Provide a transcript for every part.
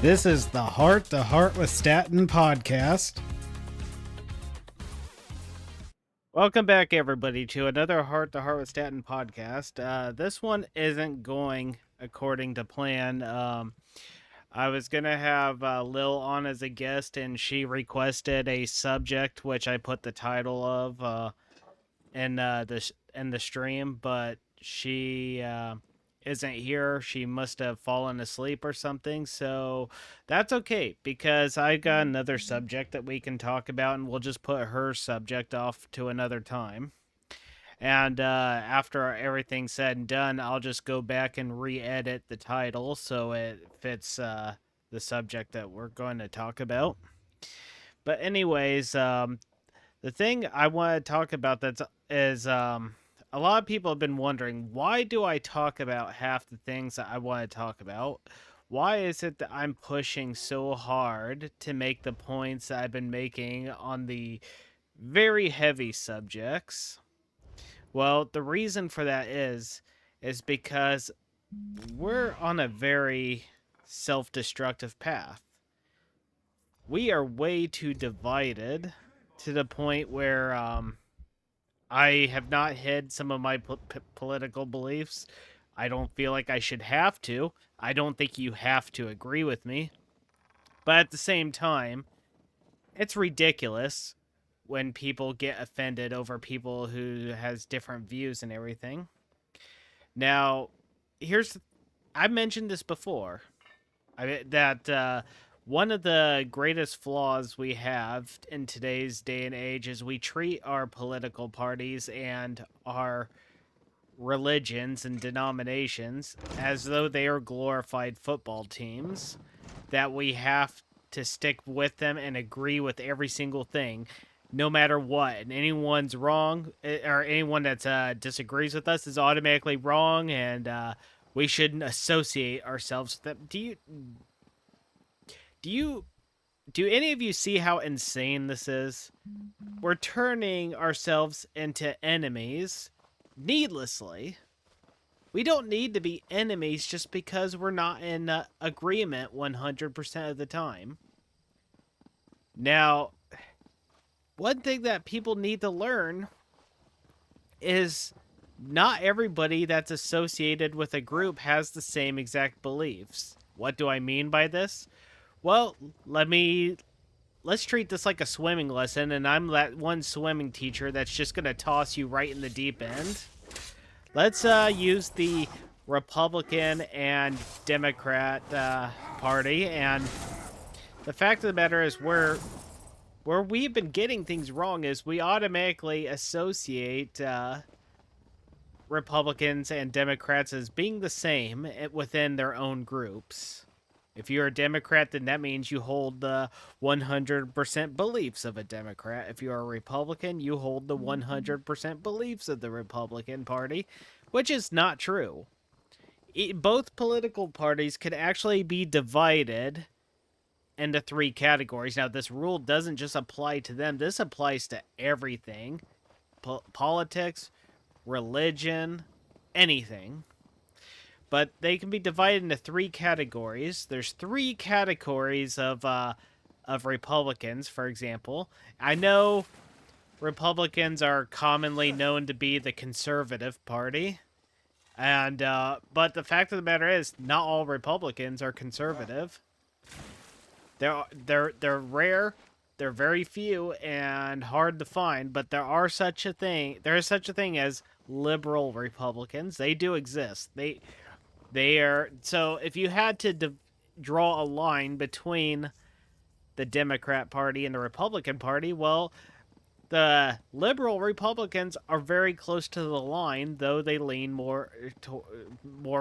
This is the Heart to Heart with Statton podcast. Welcome back, everybody, to another Heart to Heart with Statton podcast. This one isn't going according to plan. I was going to have Lil on as a guest, and she requested a subject, which I put the title of in the stream, but she isn't here. She must have fallen asleep or something, so that's okay, because I got another subject that we can talk about, and we'll just put her subject off to another time. And after everything's said and done, I'll just go back and re-edit the title so it fits the subject that we're going to talk about. But anyways, the thing I want to talk about is a lot of people have been wondering, why do I talk about half the things that I want to talk about? Why is it that I'm pushing so hard to make the points that I've been making on the very heavy subjects? Well, the reason for that is because we're on a very self-destructive path. We are way too divided to the point where I have not hid some of my political beliefs. I don't feel like I should have to. I don't think you have to agree with me. But at the same time, it's ridiculous when people get offended over people who has different views and everything. Now, I mentioned this before. That one of the greatest flaws we have in today's day and age is we treat our political parties and our religions and denominations as though they are glorified football teams, that we have to stick with them and agree with every single thing, no matter what. And anyone's wrong, or anyone that disagrees with us is automatically wrong, and we shouldn't associate ourselves with them. Do any of you see how insane this is? We're turning ourselves into enemies needlessly. We don't need to be enemies just because we're not in agreement 100% of the time. Now, one thing that people need to learn is not everybody that's associated with a group has the same exact beliefs. What do I mean by this? Well, let's treat this like a swimming lesson, and I'm that one swimming teacher that's just going to toss you right in the deep end. Let's use the Republican and Democrat party, and the fact of the matter is where we've been getting things wrong is we automatically associate Republicans and Democrats as being the same within their own groups. If you're a Democrat, then that means you hold the 100% beliefs of a Democrat. If you're a Republican, you hold the 100% beliefs of the Republican Party, which is not true. Both political parties could actually be divided into three categories. Now, this rule doesn't just apply to them. This applies to everything. Politics, religion, anything. But they can be divided into three categories. There's three categories of Republicans, for example. I know Republicans are commonly known to be the conservative party, and but the fact of the matter is, not all Republicans are conservative. They're rare. They're very few and hard to find. But there is such a thing as liberal Republicans. They do exist. They are, so if you had to draw a line between the Democrat Party and the Republican Party, well, the liberal Republicans are very close to the line, though they lean more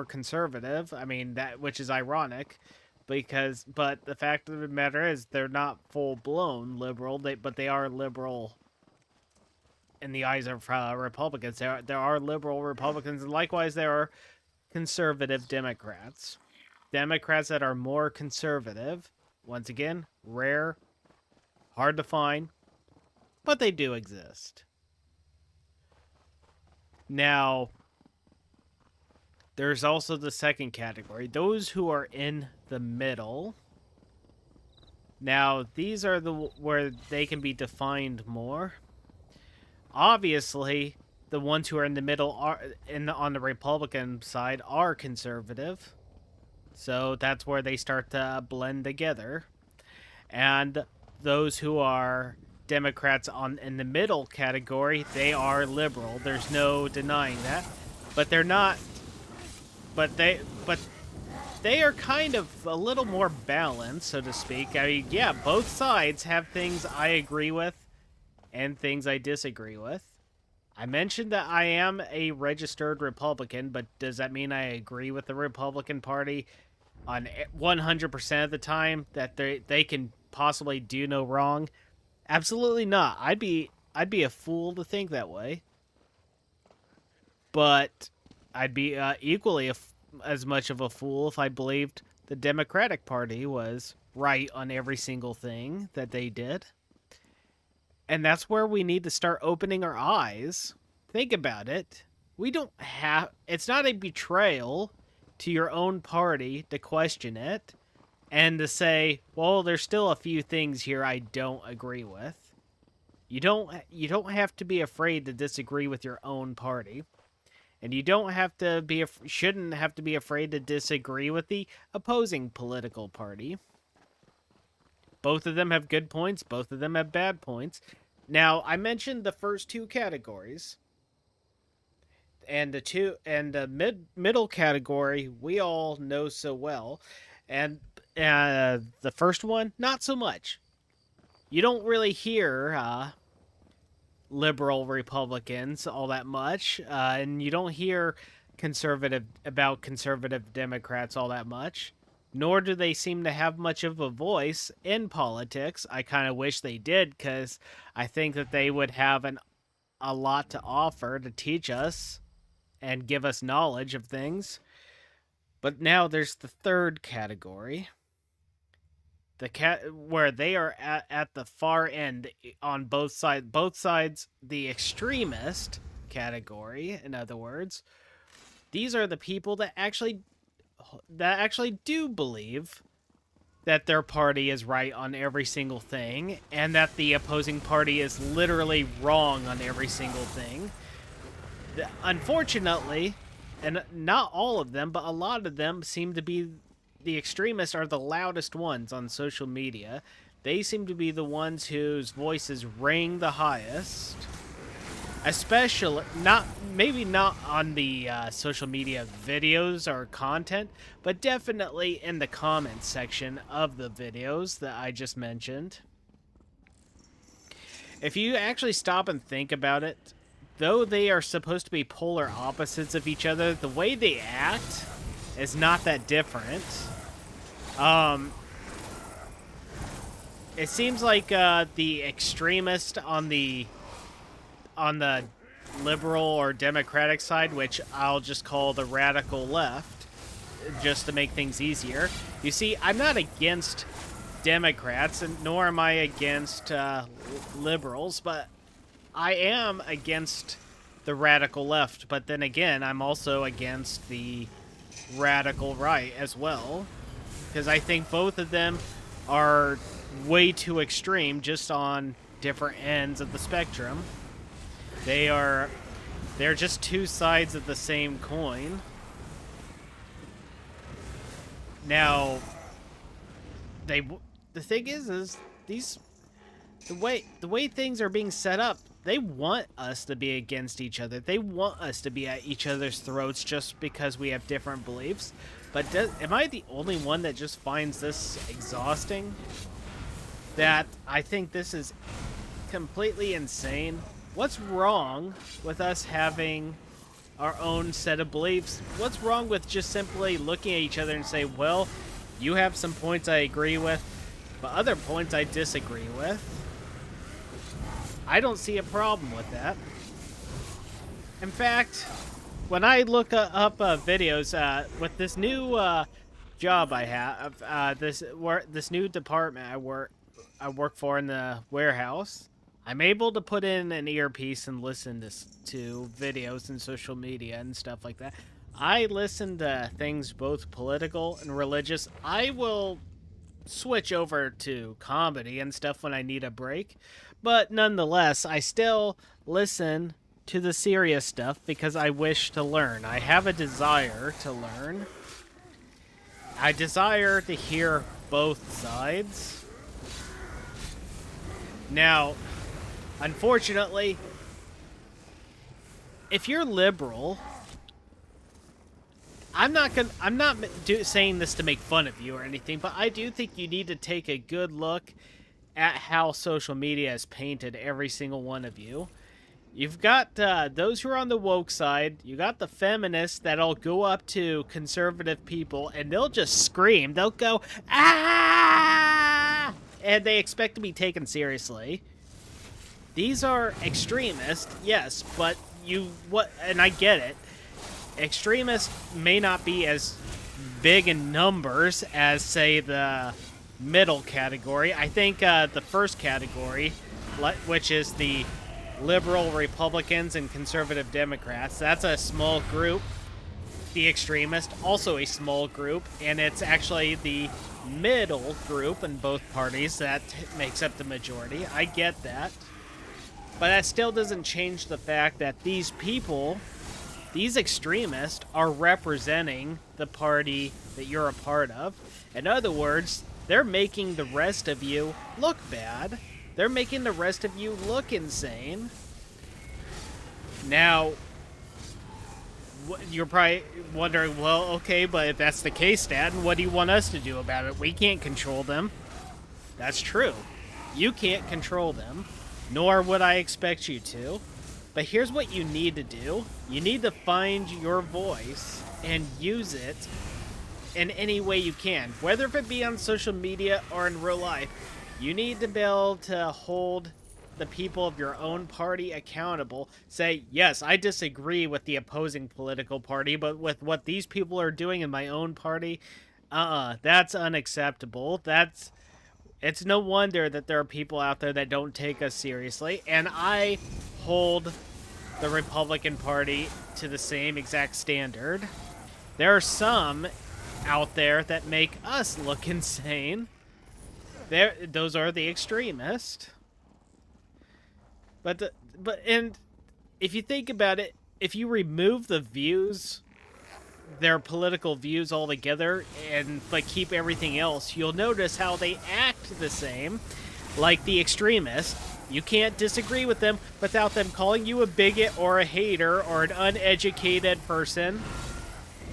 conservative. I mean, which is ironic, but the fact of the matter is they're not full blown liberal. But they are liberal in the eyes of Republicans. There are liberal Republicans, and likewise there are conservative Democrats. Democrats that are more conservative, once again, rare, hard to find, but they do exist. Now, there's also the second category, those who are in the middle, Now, these are where they can be defined more. Obviously, the ones who are in the middle on the Republican side are conservative. So that's where they start to blend together. And those who are Democrats in the middle category, they are liberal. There's no denying that. But they're not but they are kind of a little more balanced, so to speak. I mean, yeah, both sides have things I agree with and things I disagree with. I mentioned that I am a registered Republican, but does that mean I agree with the Republican Party on 100% of the time that they can possibly do no wrong? Absolutely not. I'd be a fool to think that way. But I'd be equally as much of a fool if I believed the Democratic Party was right on every single thing that they did. And that's where we need to start opening our eyes. Think about it. We don't have... It's not a betrayal to your own party to question it and to say, well, there's still a few things here I don't agree with. You don't have to be afraid to disagree with your own party. And you shouldn't have to be afraid to disagree with the opposing political party. Both of them have good points, both of them have bad points. Now, I mentioned the first two categories. And the middle category we all know so well. And the first one, not so much. You don't really hear liberal Republicans all that much, and you don't hear conservative Democrats all that much, nor do they seem to have much of a voice in politics. I kind of wish they did, because I think that they would have a lot to offer to teach us and give us knowledge of things. But now there's the third category, where they are at the far end on both sides, the extremist category. In other words, these are the people that actually do believe that their party is right on every single thing and that the opposing party is literally wrong on every single thing. Unfortunately, and not all of them, but a lot of them seem to be... The extremists are the loudest ones on social media. They seem to be the ones whose voices ring the highest. Especially, maybe not on the social media videos or content, but definitely in the comments section of the videos that I just mentioned. If you actually stop and think about it, though they are supposed to be polar opposites of each other, the way they act is not that different. It seems like the extremist on the liberal or democratic side, which I'll just call the radical left, just to make things easier. You see, I'm not against Democrats, and nor am I against liberals, but I am against the radical left. But then again, I'm also against the radical right as well, because I think both of them are way too extreme, just on different ends of the spectrum. They're just two sides of the same coin. Now, the thing is the way things are being set up, they want us to be against each other. They want us to be at each other's throats just because we have different beliefs. But am I the only one that just finds this exhausting? That I think this is completely insane. What's wrong with us having our own set of beliefs? What's wrong with just simply looking at each other and say, well, you have some points I agree with, but other points I disagree with? I don't see a problem with that. In fact, when I look up videos with this new job I have, this new department I work for in the warehouse, I'm able to put in an earpiece and listen to videos and social media and stuff like that. I listen to things both political and religious. I will switch over to comedy and stuff when I need a break. But nonetheless, I still listen to the serious stuff because I wish to learn. I have a desire to learn. I desire to hear both sides. Now, unfortunately, if you're liberal, I'm not saying this to make fun of you or anything, but I do think you need to take a good look at how social media has painted every single one of you. You've got those who are on the woke side. You got the feminists that'll go up to conservative people and they'll just scream. They'll go, ah! And they expect to be taken seriously. These are extremists, yes, but and I get it. Extremists may not be as big in numbers as, say, the middle category. I think the first category, which is the liberal Republicans and conservative Democrats, that's a small group. The extremist, also a small group, and it's actually the middle group in both parties that makes up the majority. I get that. But that still doesn't change the fact that these people, these extremists, are representing the party that you're a part of. In other words, they're making the rest of you look bad. They're making the rest of you look insane. Now, you're probably wondering, well, okay, but if that's the case, Statton, what do you want us to do about it? We can't control them. That's true. You can't control them, nor would I expect you to. But here's what you need to do. You need to find your voice and use it in any way you can, whether if it be on social media or in real life. You need to be able to hold the people of your own party accountable. Say, yes, I disagree with the opposing political party, but with what these people are doing in my own party, that's unacceptable. It's no wonder that there are people out there that don't take us seriously, and I hold the Republican Party to the same exact standard. There are some out there that make us look insane. Those are the extremists. And if you think about it, if you remove the views, their political views altogether, and keep everything else, you'll notice how they act the same, like the extremists. You can't disagree with them without them calling you a bigot or a hater or an uneducated person.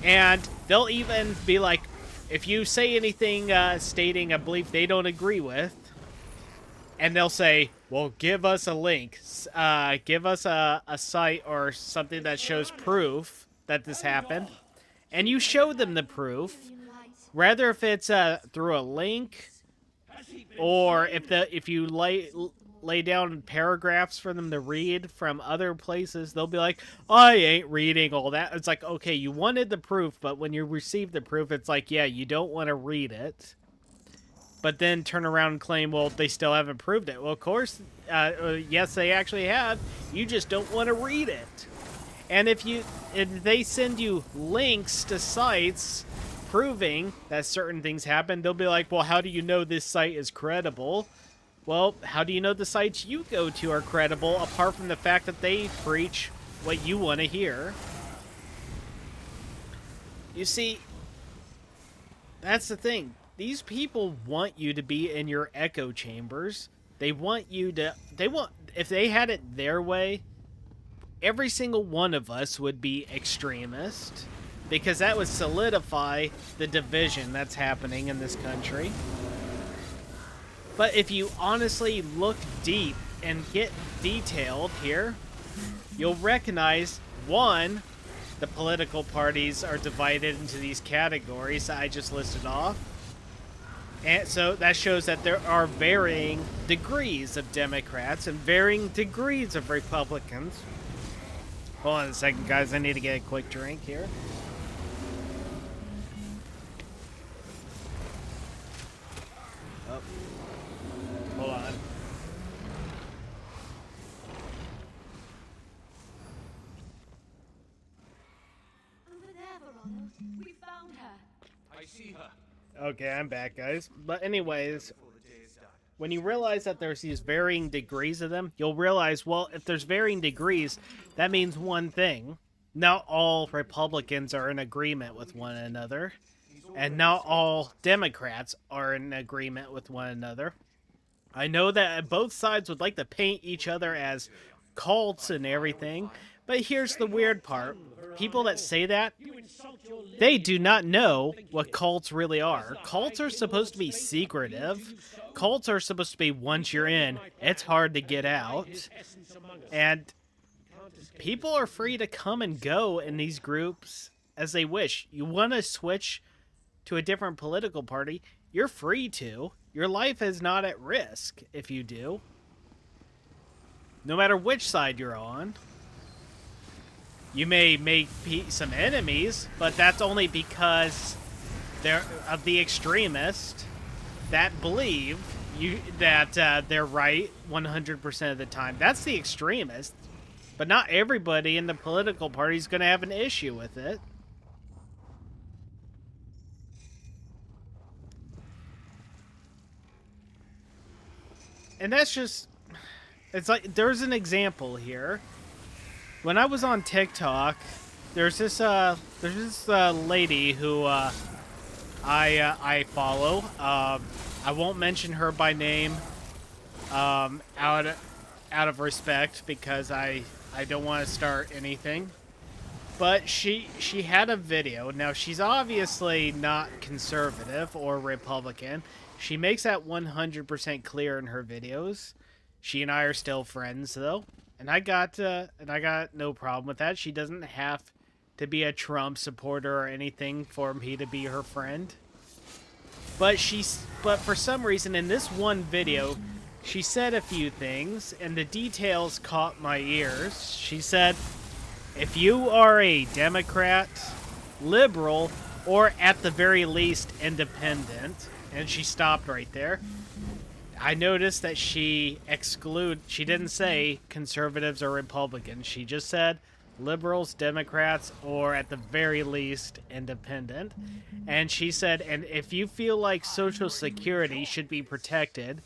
And they'll even be like, if you say anything stating a belief they don't agree with, and they'll say, well, give us a link, give us a site or something that shows proof that this happened, and you show them the proof, rather if it's through a link, or if you lay down paragraphs for them to read from other places, they'll be like, I ain't reading all that. It's like, okay, you wanted the proof, but when you receive the proof, it's like, yeah, you don't want to read it. But then turn around and claim, well, they still haven't proved it. Well, of course, yes, they actually have. You just don't want to read it. And if they send you links to sites proving that certain things happen, they'll be like, well, how do you know this site is credible? Well, how do you know the sites you go to are credible, apart from the fact that they preach what you want to hear? You see, that's the thing. These people want you to be in your echo chambers. They want you to... if they had it their way, every single one of us would be extremist, because that would solidify the division that's happening in this country. But if you honestly look deep and get detailed here, you'll recognize, one, the political parties are divided into these categories that I just listed off. And so that shows that there are varying degrees of Democrats and varying degrees of Republicans. Hold on a second, guys. I need to get a quick drink here. Oh. Hold on. Over there, Verona. We found her. I see her. Okay, I'm back, guys. But anyways, when you realize that there's these varying degrees of them, you'll realize, well, if there's varying degrees, that means one thing. Not all Republicans are in agreement with one another, and not all Democrats are in agreement with one another. I know that both sides would like to paint each other as cults and everything, but here's the weird part. People that say that, they do not know what cults really are. Cults are supposed to be secretive. Cults are supposed to be, once you're in, it's hard to get out. And people are free to come and go in these groups as they wish. You want to switch to a different political party, you're free to. Your life is not at risk if you do. No matter which side you're on. You may make some enemies, but that's only because they're of the extremists that believe that they're right 100% of the time. That's the extremist, but not everybody in the political party is going to have an issue with it. And that's just, it's like, there's an example here. When I was on TikTok, there's this lady who I follow. I won't mention her by name, out of respect, because I don't want to start anything. But she had a video. Now, she's obviously not conservative or Republican. She makes that 100% clear in her videos. She and I are still friends, though, and I got no problem with that. She doesn't have to be a Trump supporter or anything for me to be her friend. But for some reason in this one video, she said a few things, and the details caught my ears. She said, if you are a Democrat, liberal, or at the very least independent, and she stopped right there, I noticed that she didn't say conservatives or Republicans. She just said liberals, Democrats, or at the very least independent. And she said, and if you feel like Social Security should be protected,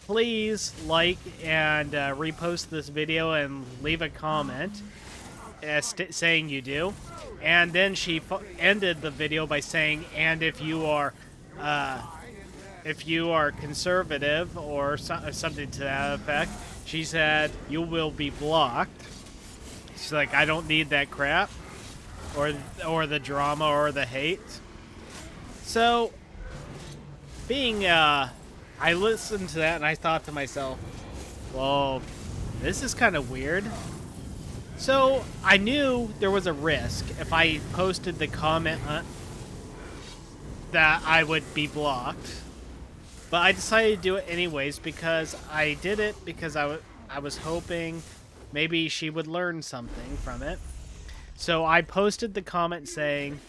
please like and repost this video and leave a comment saying you do. And then she ended the video by saying, and if you are conservative or something to that effect, she said, you will be blocked. She's like, I don't need that crap, or the drama or the hate. So, I listened to that and I thought to myself, well, this is kind of weird. So, I knew there was a risk if I posted the comment that I would be blocked. But I decided to do it anyways because I did it because I was hoping maybe she would learn something from it. So I posted the comment saying,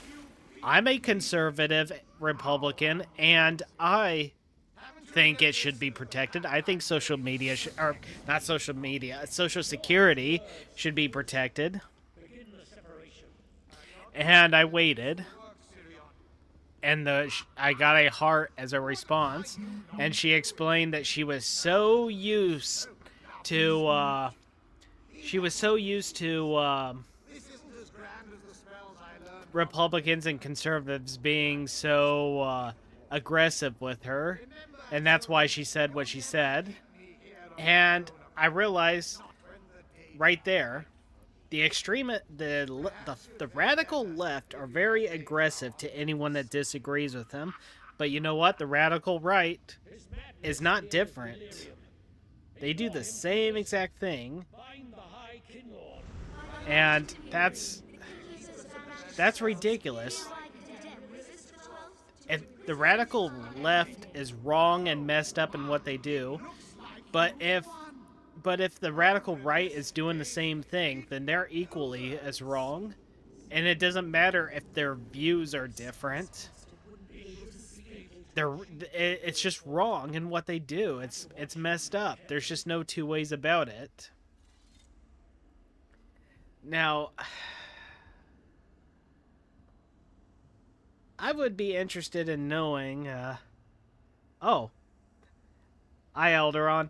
I'm a conservative Republican and I think it should be protected. I think social security should be protected. And I waited. And I got a heart as a response, and she explained that she was so used to Republicans and conservatives being so aggressive with her, and that's why she said what she said. And I realized right there, the radical left are very aggressive to anyone that disagrees with them. But you know what? The radical right is not different. They do the same exact thing. And that's ridiculous. And the radical left is wrong and messed up in what they do. But if the radical right is doing the same thing, then they're equally as wrong. And it doesn't matter if their views are different. It's just wrong in what they do. It's messed up. There's just no two ways about it. Now, I would be interested in knowing. Oh, hi, Elderon.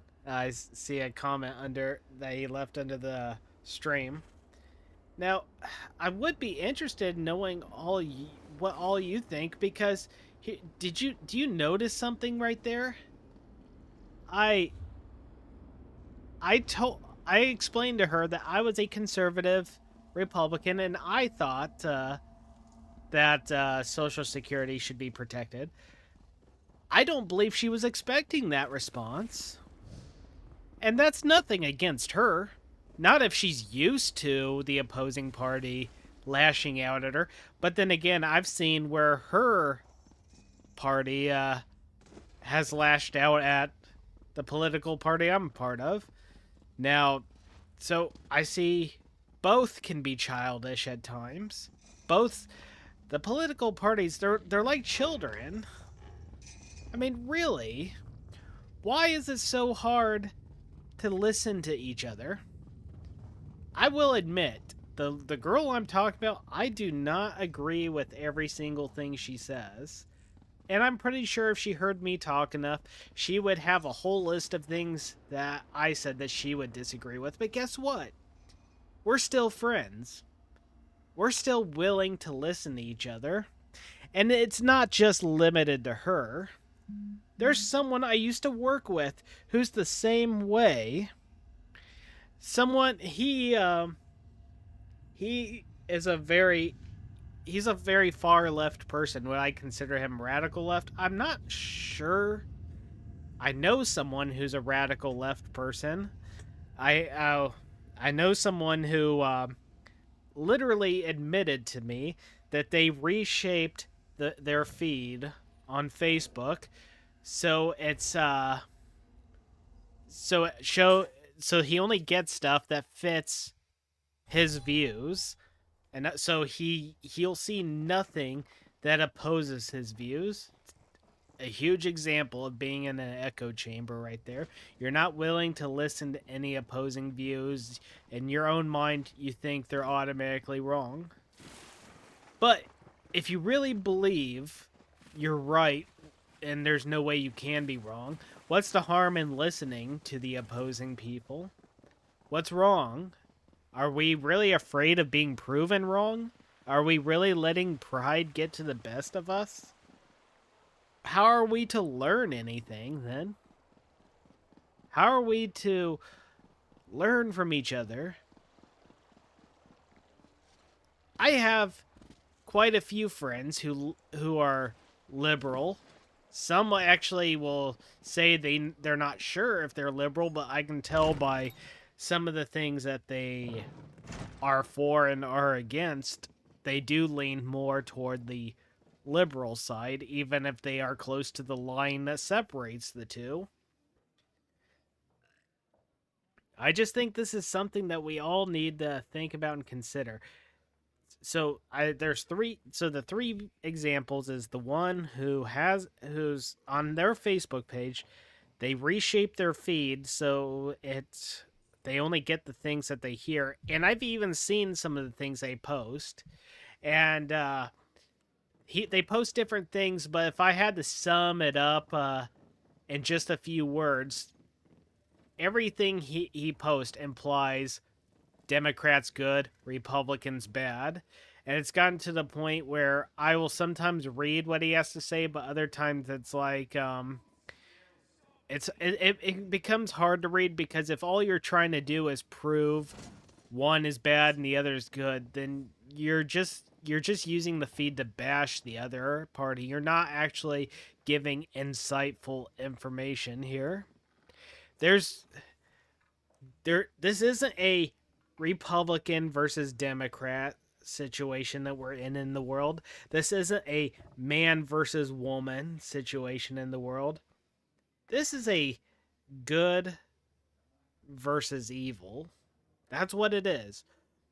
See a comment under that he left under the stream. Now, I would be interested in knowing what all you think because do you notice something right there? I I explained to her that I was a conservative Republican and I thought that Social Security should be protected. I don't believe she was expecting that response. And that's nothing against her. Not if she's used to the opposing party lashing out at her. But then again, I've seen where her party has lashed out at the political party I'm a part of. Now, so I see both can be childish at times. Both the political parties, they're like children. I mean, really? Why is it so hard to listen to each other? I will admit, the girl I'm talking about, I do not agree with every single thing she says. And I'm pretty sure if she heard me talk enough, she would have a whole list of things that I said that she would disagree with. But guess what? We're still friends. We're still willing to listen to each other. And it's not just limited to her. There's someone I used to work with who's the same way. Someone he is a very he's a very far left person. Would I consider him radical left? I'm not sure. I know someone who's a radical left person. I know someone who literally admitted to me that they reshaped their feed on Facebook so it's so it show so he only gets stuff that fits his views, and so he'll see nothing that opposes his views. A huge example of being in an echo chamber right there. You're not willing to listen to any opposing views. In your own mind, you think they're automatically wrong. But if you really believe you're right and there's no way you can be wrong, what's the harm in listening to the opposing people? What's wrong? Are we really afraid of being proven wrong? Are we really letting pride get to the best of us? How are we to learn anything, then? How are we to learn from each other? I have quite a few friends who are liberal. Some actually will say they're not sure if they're liberal, but I can tell by some of the things that they are for and are against, they do lean more toward the liberal side, even if they are close to the line that separates the two. I just think this is something that we all need to think about and consider. So there's three. So the three examples is the one who's on their Facebook page. They reshape their feed so they only get the things that they hear, and I've even seen some of the things they post, and they post different things. But if I had to sum it up in just a few words, everything he posts implies Democrats good, Republicans bad. And it's gotten to the point where I will sometimes read what he has to say, but other times it's like it becomes hard to read, because if all you're trying to do is prove one is bad and the other is good, then you're just using the feed to bash the other party. You're not actually giving insightful information here. This isn't a Republican versus Democrat situation that we're in the world. This isn't a man versus woman situation in the world. This is a good versus evil. That's what it is.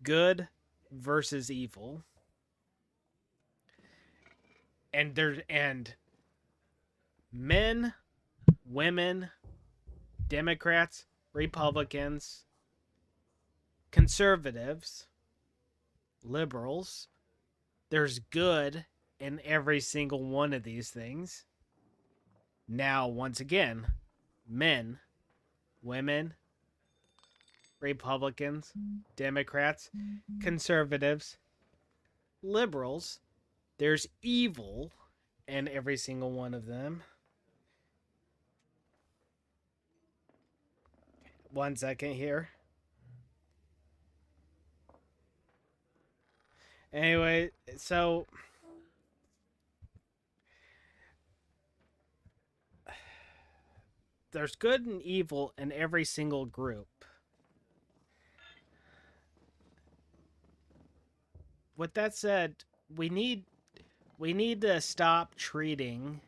Good versus evil. And men, women, Democrats, Republicans, conservatives, liberals, there's good in every single one of these things. Now, once again, men, women, Republicans, Democrats, conservatives, liberals, there's evil in every single one of them. 1 second here. Anyway, so there's good and evil in every single group. With that said, we need to stop treating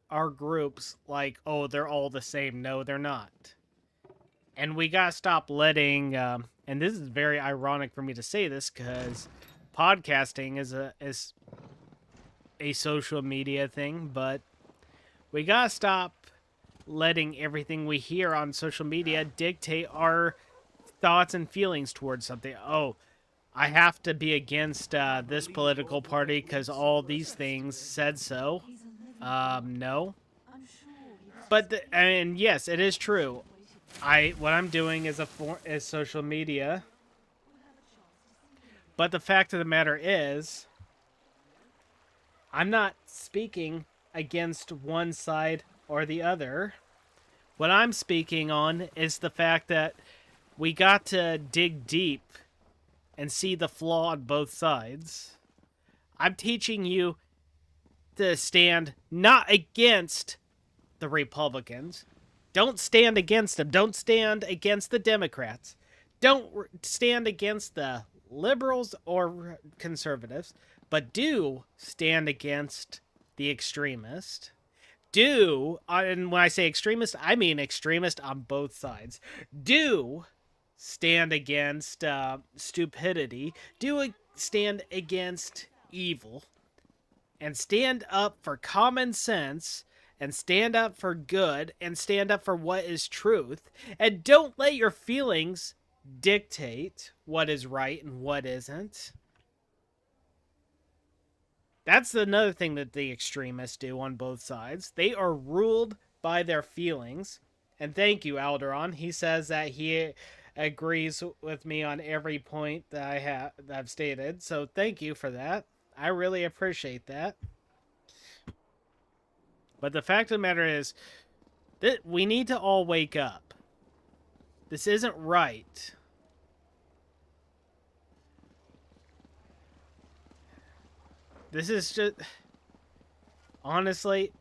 our groups like, oh, they're all the same. No, they're not. And we gotta stop letting. And this is very ironic for me to say this because podcasting is a social media thing, but we gotta stop letting everything we hear on social media dictate our thoughts and feelings towards something. Oh, I have to be against this political party because all these things said so. No. But and yes, it is true. What I'm doing is is social media. But the fact of the matter is, I'm not speaking against one side or the other. What I'm speaking on is the fact that we got to dig deep and see the flaw on both sides. I'm teaching you to stand not against the Republicans. Don't stand against them. Don't stand against the Democrats. Don't stand against the liberals or conservatives, but do stand against the extremist. And when I say extremist, I mean extremist on both sides. Do stand against stupidity. Do stand against evil. And stand up for common sense. And stand up for good. And stand up for what is truth. And don't let your feelings dictate what is right and what isn't. That's another thing that the extremists do on both sides. They are ruled by their feelings. And thank you, Alderon. He says that he agrees with me on every point that I've stated. So thank you for that. I really appreciate that. But the fact of the matter is that we need to all wake up. This isn't right. This is just... Honestly,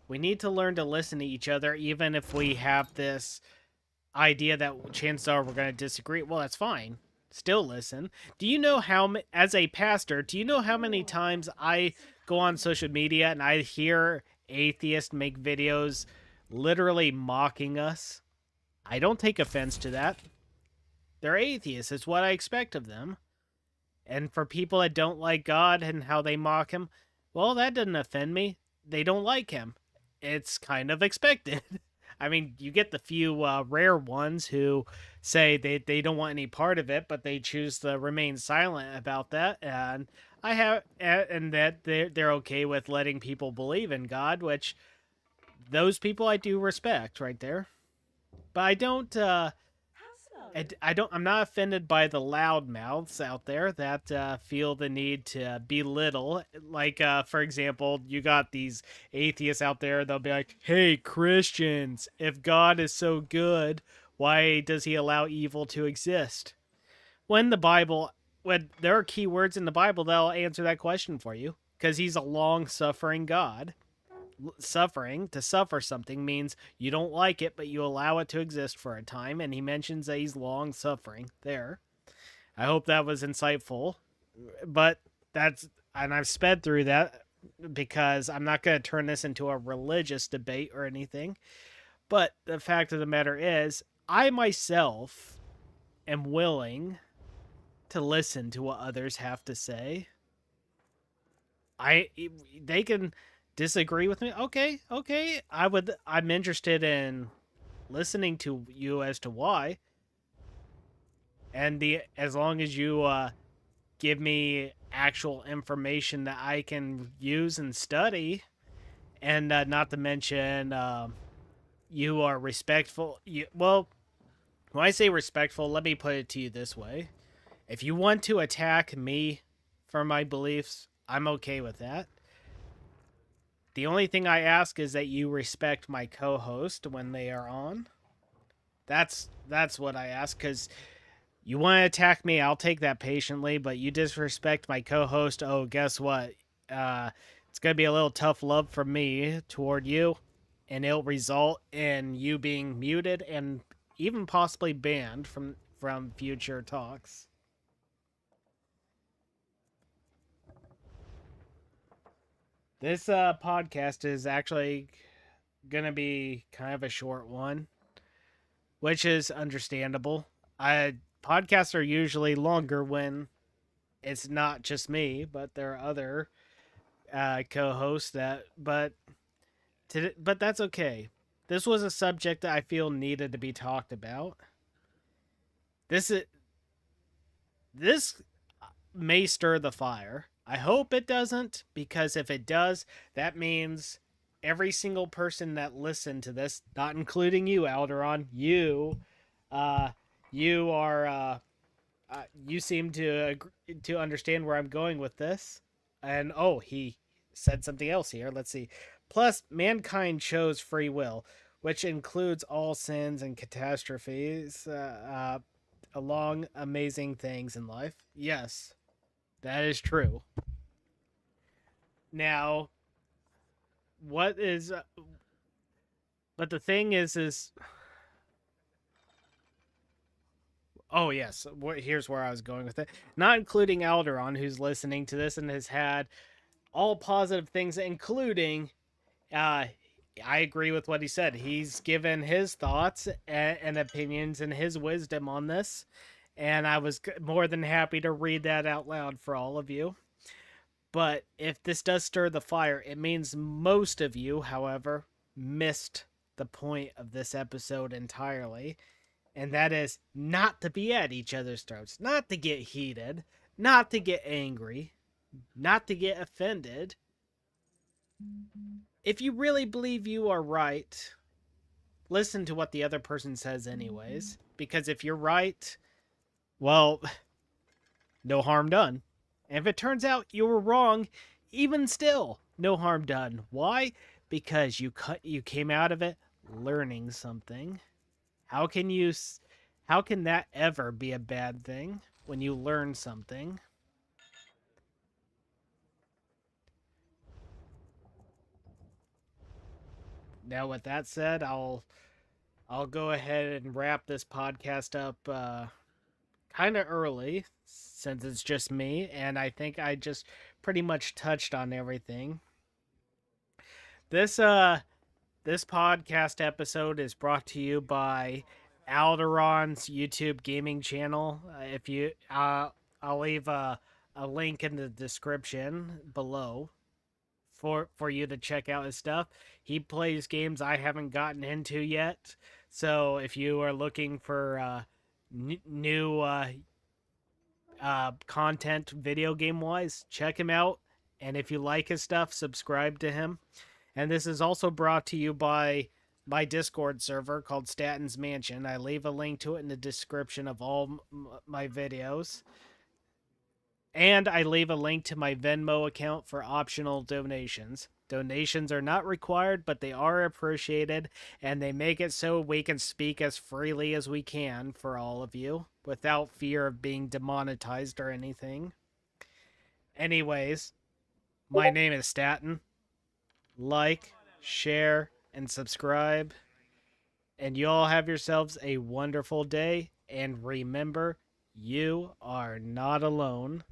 we need to learn to listen to each other, even if we have this idea that chances are we're going to disagree. Well, that's fine. Still listen. Do you know as a pastor, do you know how many times I go on social media and I hear atheists make videos literally mocking us? I don't take offense to that. They're atheists. It's what I expect of them. And for people that don't like God and how they mock him, well, that doesn't offend me. They don't like him. It's kind of expected. I mean, you get the few rare ones who say they don't want any part of it, but they choose to remain silent about that. And that they're okay with letting people believe in God, which those people I do respect right there. But I don't. I'm not offended by the loudmouths out there that feel the need to belittle. Like, for example, you got these atheists out there. They'll be like, "Hey, Christians, if God is so good, why does he allow evil to exist?" When there are key words in the Bible that'll answer that question for you, because he's a long-suffering God. To suffer something means you don't like it, but you allow it to exist for a time, and he mentions that he's long suffering there. I hope that was insightful, but and I've sped through that because I'm not going to turn this into a religious debate or anything, but the fact of the matter is, I myself am willing to listen to what others have to say. They can disagree with me. Okay. I'm interested in listening to you as to why. And as long as you give me actual information that I can use and study. And not to mention, you are respectful. Well, when I say respectful, let me put it to you this way. If you want to attack me for my beliefs, I'm okay with that. The only thing I ask is that you respect my co-host when they are on. That's what I ask, because you want to attack me, I'll take that patiently, but you disrespect my co-host, oh, guess what? It's going to be a little tough love from me toward you, and it'll result in you being muted and even possibly banned from future talks. This podcast is actually going to be kind of a short one, which is understandable. Podcasts are usually longer when it's not just me, but there are other co-hosts but that's okay. This was a subject that I feel needed to be talked about. This may stir the fire. I hope it doesn't, because if it does, that means every single person that listened to this, not including you, Alderon, uh, you are, you seem to understand where I'm going with this. And oh, he said something else here. Let's see. Plus, mankind chose free will, which includes all sins and catastrophes, along amazing things in life. Yes, that is true. Now, what is? But the thing is, oh yes, here's where I was going with it. Not including Alderon, who's listening to this and has had all positive things, including, uh, I agree with what he said. He's given his thoughts and opinions and his wisdom on this, and I was more than happy to read that out loud for all of you. But if this does stir the fire, it means most of you, however, missed the point of this episode entirely. And that is not to be at each other's throats, not to get heated, not to get angry, not to get offended. If you really believe you are right, listen to what the other person says anyways. Because if you're right, well, no harm done. And if it turns out you were wrong, even still, no harm done. Why? Because you came out of it learning something. How can that ever be a bad thing when you learn something? Now, with that said, I'll go ahead and wrap this podcast up kind of early, since it's just me, and I think I just pretty much touched on everything. This this podcast episode is brought to you by Alderon's YouTube gaming channel. If you I'll leave a link in the description below for you to check out his stuff. He plays games I haven't gotten into yet. So if you are looking for new content video game wise, check him out. And if you like his stuff, subscribe to him. And this is also brought to you by my Discord server called Statton's Mansion. I leave a link to it in the description of all my videos. And I leave a link to my Venmo account for optional donations. Donations are not required, but they are appreciated, and they make it so we can speak as freely as we can for all of you without fear of being demonetized or anything. Anyways, my name is Statton. Like, share, and subscribe. And you all have yourselves a wonderful day. And remember, you are not alone.